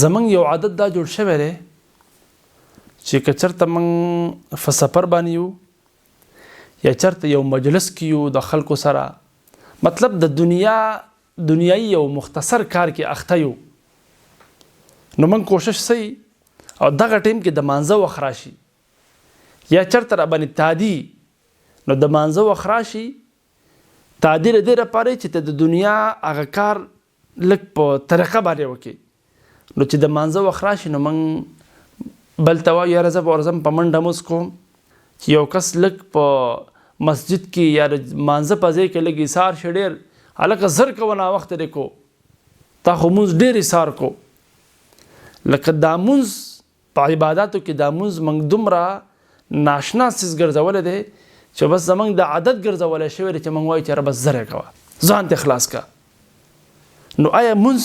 زمونږ یو عادت دا جوړ شوی دی چې که چېرته موږ په سفر باندې یو یا چېرته یو مجلس کې یو د خلکو سره، مطلب د دنیایي یو مختصر کار کې اخته یو، نو موږ کوشش سئ او دغه ټیم کې د مانځه وخت راشي یا چېرته را باندې تادي، نو د مانځه وخت راشي تادي د دې لپاره چې ته د دنیا هغه کار لږ په طریقه باندې وکړي. نو چې د مانځه وخت راشي نو موږ بل ته وایو یاره زه به ورځم په منډه مونځ کوم، چې یو کس لږ په مسجد کې یا د مانځه په ځای کې لږ ایثار شي، ډېر هلکه زر کوه ناوخته دی کو، تا خو مونځ ډېر ایثار کو. لکه دا مونځ په عباداتو کې دا مونځ موږ دومره ناشنا څیز ګرځولی دی چې بس زموږ د عادت ګرځولی شوی دی چې موږ وایو چې یاره بس زر یې کوه، ځان ته خلاص که. نو آیا مونځ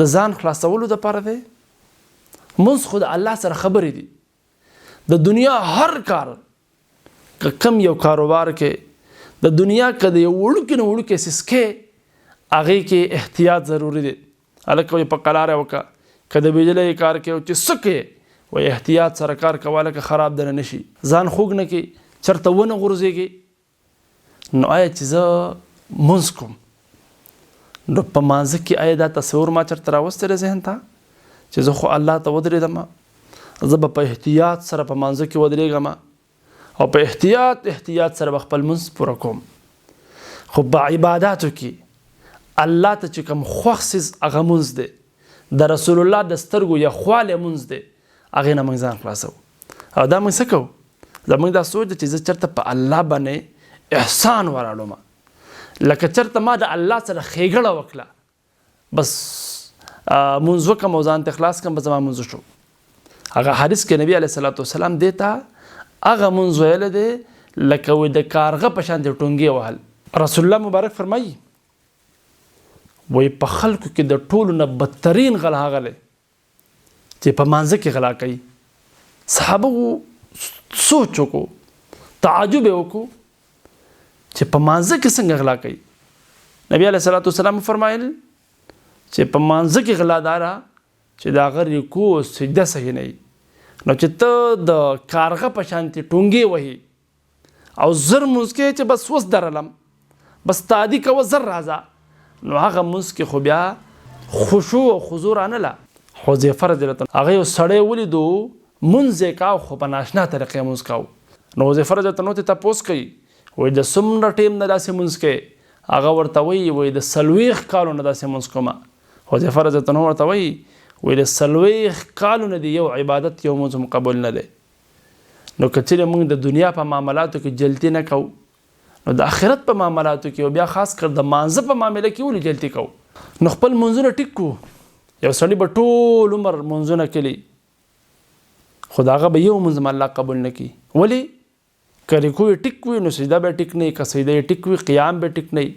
د ځان خلاصولو دپاره دی؟ مونځ خو د الله سره خبرې دي. د دنیا هر کار که کم یو کاروبار کې د دنیا که د یو وړوکې نه وړوکې څیز کې هغې کې احتیاط ضروري دی. هلکه وایي په قلاره وکړه، که د بجلۍ کار کې چې څه کې وایي احتیاط سره کار کوه هلکه خراب دنه نه شي، ځان خوږ نه کړي، چېرته ونه غورځېږي. نو آیا چې زه مونځ کوم نو په مانځه کې آیا دا تصور ما چېرته راوستی دی ذهن ته چې زه خو الله ته ودرېدم، زه به په احتیاط سره په مانځه کې ودرېږم او په احتیاط سره به خپل مونځ پوره کوم. خو په عباداتو کې الله ته چې کوم خوښ څیز هغه مونځ دی، د رسول الله د سترګو یخوالی مونځ دی، هغې نه موږ ځان خلاصوو. او دا موږ څه کوو؟ زموږ دا سوچ دی چې زه چېرته په الله باندې احسان وراړم، لکه چېرته ما د الله سره ښېګړه وکړه، بس مونځ وکړم او ځان ته خلاص کړم، بس زما مونځ شو. هغه حدیث کې نبي علیه صلات وسلام دې ته هغه مونځ ویلی دی لکه وایي د کارغه په شان د ټونګې وهل. رسول الله مبارک فرمایي وایي په خلکو کې د ټولو نه بدترین غلا هغه دی چې په مانځه کې غلا کوي. صحابه سوچ وکړو، تعجب یې وکړو چې په مانځه کې څنګه غلا کوي. نبی علیه صلات وسلام فرمایل چې په مانځه کې غلا داره چې د هغه رکوع او سجده صحیح نه وي. نو چې ته د کارغه په شانتې ټونګې وهي او زر مونځ کې چې بس اوس درلم، بس تادي کوه زر راځه، نو هغه مونځ کې خو بیا خشوع او خضوع رانله. حذیفه رضی الله عنه هغه یو سړی ولیدو مونځ یې کاو خو په ناشنا طریقې مونځ کاو. نو حذیفه رضی الله عنه ته تپوس کوي وایي د څومره ټیم نه داسې مونځ کوې؟ هغه ورته وایي د 40 کالو نه داسې مونځ کومه. حذیفه رضی الله عنه ورته وایي د 40 کالو نه دی یو عبادت یو مونځ هم قبول نه دی. نو که چېرې موږ د دنیا په معاملاتو کې جلدي نه کوو نو د آخرت په معاملاتو کې او بیا خاص کر د مانځه په معامله کې ولې جلدي کوو؟ نو خپل مونځونه ټیک کړو. یو سړي به ټول عمر مونځونه کړي خو د هغه به یو مونځ هم الله قبول نه کړي. ولې؟ که رکوع یې ټیک وي نو سجده به یې ټیک نه وي، که سجده یې ټیک وي قیام به یې ټیک نه وي.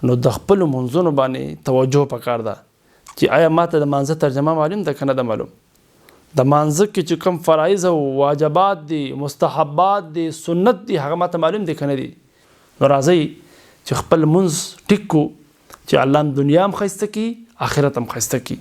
نو د خپلو مونځونو باندې توجه پکار ده چې آیا ماته د مانځه ترجمه معلوم ده که نه ده معلوم، د مانځه کې چې کوم فرایض او واجبات دي، مستحبات دي، سنت دي، هغه ماته معلوم دي که نه دي. نو راځئ چې خپل مونځ ټیک کړو چې الله هم دنیا هم ښایسته کړي، آخرت هم ښایسته کړي.